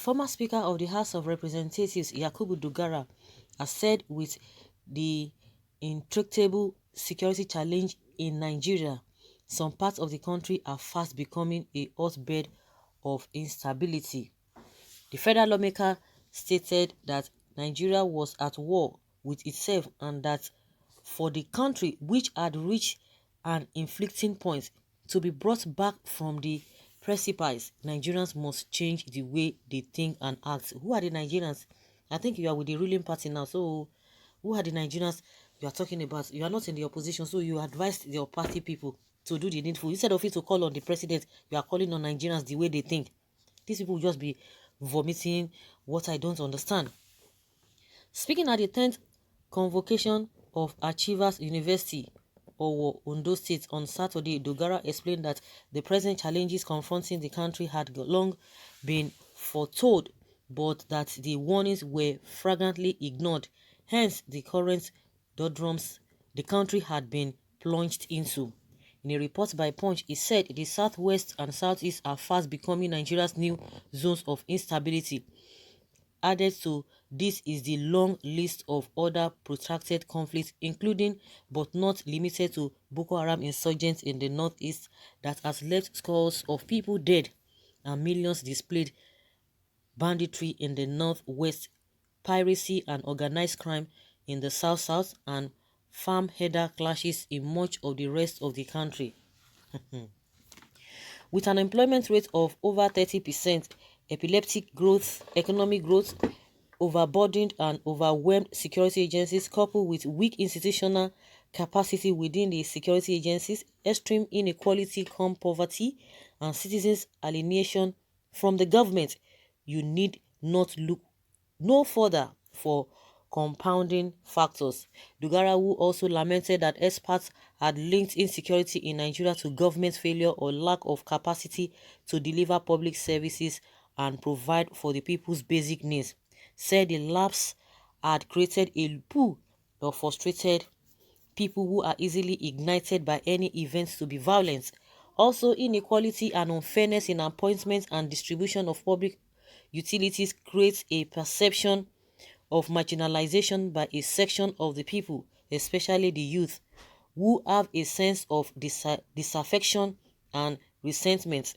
former Speaker of the House of Representatives, Yakubu Dogara, has said with the intractable security challenge in Nigeria, some parts of the country are fast becoming a hotbed of instability. The federal lawmaker stated that Nigeria was at war with itself and that for the country which had reached an inflicting point to be brought back from the precipice, Nigerians must change the way they think and act. Who are the Nigerians? I think you are with the ruling party now. So who are the Nigerians you are talking about? You are not in the opposition, so you advised your party people to do the needful. Instead of you to call on the president, you are calling on Nigerians the way they think. These people will just be vomiting what I don't understand. Speaking at the 10th convocation of Achievers University, Owo, Ondo State on Saturday, Dogara explained that the present challenges confronting the country had long been foretold, but that the warnings were flagrantly ignored. Hence, the current doldrums the country had been plunged into. In a report by Punch, he said the southwest and southeast are fast becoming Nigeria's new zones of instability. Added to this is the long list of other protracted conflicts, including but not limited to Boko Haram insurgents in the northeast that has left scores of people dead and millions displaced, banditry in the northwest, piracy and organized crime in the south-south, and farm header clashes in much of the rest of the country. With an employment rate of over 30%, epileptic growth, economic growth, overburdened and overwhelmed security agencies coupled with weak institutional capacity within the security agencies, extreme inequality, poverty, and citizens' alienation from the government, you need not look no further for compounding factors. Dogara, who also lamented that experts had linked insecurity in Nigeria to government failure or lack of capacity to deliver public services and provide for the people's basic needs, said the lapse had created a pool of frustrated people who are easily ignited by any events to be violent. Also, inequality and unfairness in appointments and distribution of public utilities creates a perception of marginalization by a section of the people, especially the youth, who have a sense of disaffection and resentment.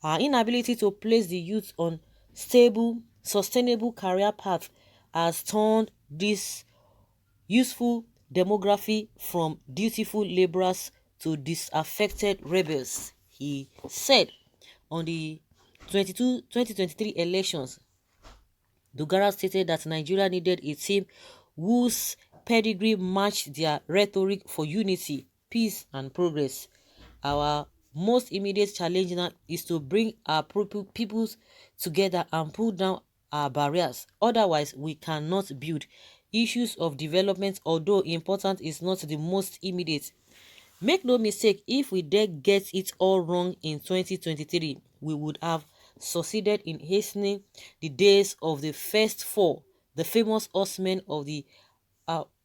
Our inability to place the youth on stable, sustainable career path has turned this useful demography from dutiful laborers to disaffected rebels, he said. On the 2023 elections, Dogara stated that Nigeria needed a team whose pedigree matched their rhetoric for unity, peace, and progress. Our most immediate challenge now is to bring our peoples together and pull down our barriers. Otherwise, we cannot build. Issues of development, although important, is not the most immediate. Make no mistake, if we dare get it all wrong in 2023, we would have succeeded in hastening the days of the first four, the famous horsemen of the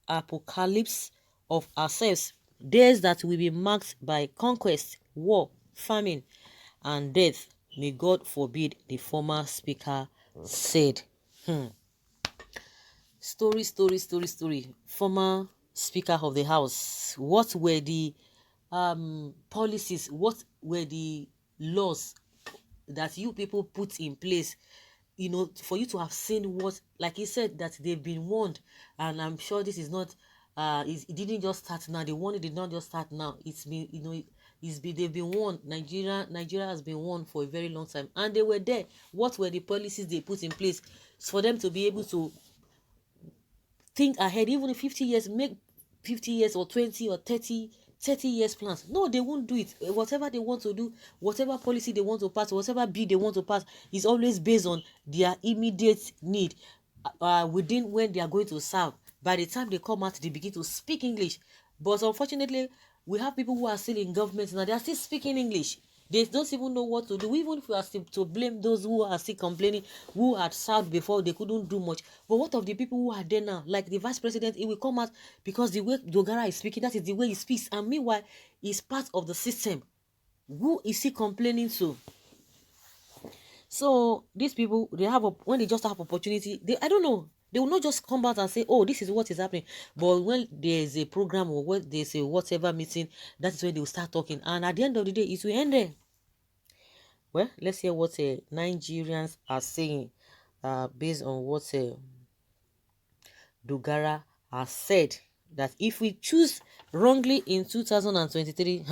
apocalypse of ourselves, days that will be marked by conquest, war, famine, and death. May God forbid, the former speaker said. Story. Former Speaker of the House. What were the policies? What were the laws that you people put in place, you know, for you to have seen what, like he said, that they've been warned, and I'm sure this is not, it didn't just start now. The warning did not just start now. It's been, you know, they've been warned. Nigeria has been warned for a very long time, and they were there. What were the policies they put in place for them to be able to think ahead, even in 50 years, make 50 years or 20 or 30 years plans? No, they won't do it. Whatever they want to do, whatever policy they want to pass, whatever bill they want to pass, is always based on their immediate need within when they are going to serve. By the time they come out, they begin to speak English. But unfortunately, we have people who are still in government now. They are still speaking English. They don't even know what to do. Even if we are still to blame those who are still complaining, who had served before, they couldn't do much. But what of the people who are there now? Like the vice president, he will come out because the way Dogara is speaking, that is the way he speaks. And meanwhile, he's part of the system. Who is he complaining to? So these people, they have when they just have opportunity, I don't know, they will not just come out and say, oh, this is what is happening. But when there's a program or what there's a whatever meeting, that's when they will start talking. And at the end of the day, it will end there. Well, let's hear what Nigerians are saying based on what DOGARA has said, that if we choose wrongly in 2023,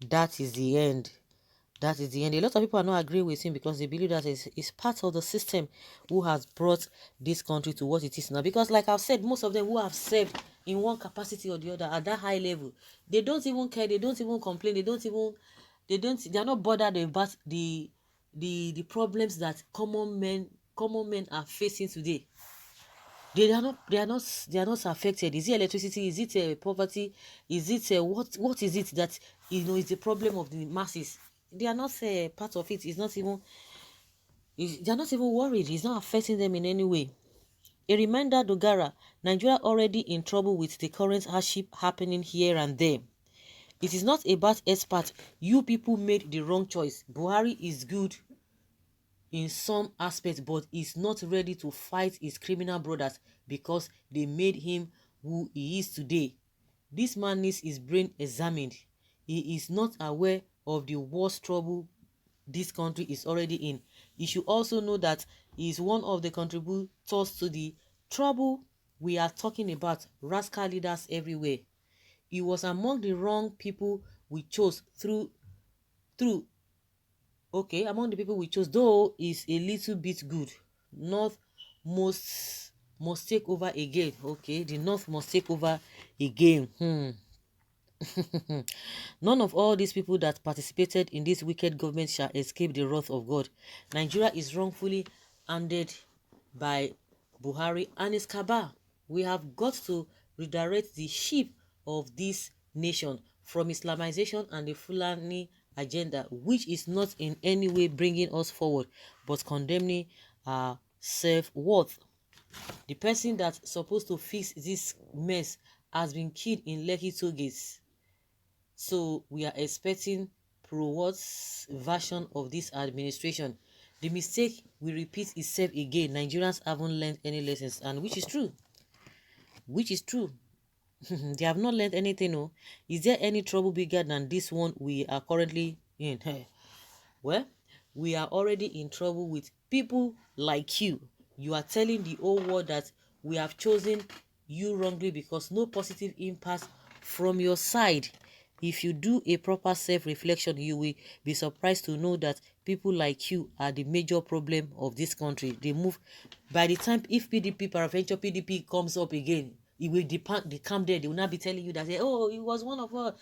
that is the end. That is the end. A lot of people are not agreeing with him because they believe that it's part of the system who has brought this country to what it is now. Because like I've said, most of them who have served in one capacity or the other at that high level, they don't even care, they don't even complain, they are not bothered about the problems that common men are facing today. They are not affected. Is it electricity? Is it poverty? Is it what is it that is the problem of the masses? They are not part of it. They are not even worried. It's not affecting them in any way. A reminder, Dogara, Nigeria already in trouble with the current hardship happening here and there. It is not about experts. You people made the wrong choice. Buhari is good in some aspects, but is not ready to fight his criminal brothers because they made him who he is today. This man needs his brain examined. He is not aware of the worst trouble this country is already in. He should also know that he is one of the contributors to the trouble we are talking about. Rascal leaders everywhere. He was among the wrong people we chose through okay, among the people we chose, though is a little bit good. North must take over again. Okay, the North must take over again. None of all these people that participated in this wicked government shall escape the wrath of God. Nigeria is wrongfully handed by Buhari and his cabal. We have got to redirect the ship of this nation from Islamization and the Fulani agenda, which is not in any way bringing us forward, but condemning our self-worth. The person that's supposed to fix this mess has been killed in Lekki toll gates. So we are expecting pro-what's version of this administration. The mistake will repeat itself again. Nigerians haven't learned any lessons, and which is true. Which is true. They have not learned anything. No. Is there any trouble bigger than this one we are currently in? Well, we are already in trouble with people like you. You are telling the whole world that we have chosen you wrongly because no positive impact from your side. If you do a proper self-reflection, you will be surprised to know that people like you are the major problem of this country. They move. By the time if PDP, peradventure PDP comes up again, it will depend, they come there, they will not be telling you that, oh, he was one of us,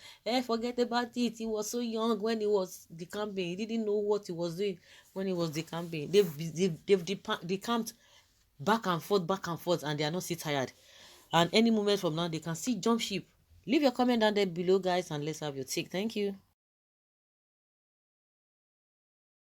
forget about it, he was so young when he was the campaign, he didn't know what he was doing when he was the campaign. They've decamped back and forth, and they are not still tired. And any moment from now, they can still jump ship. Leave your comment down there below, guys, and let's have your take. Thank you.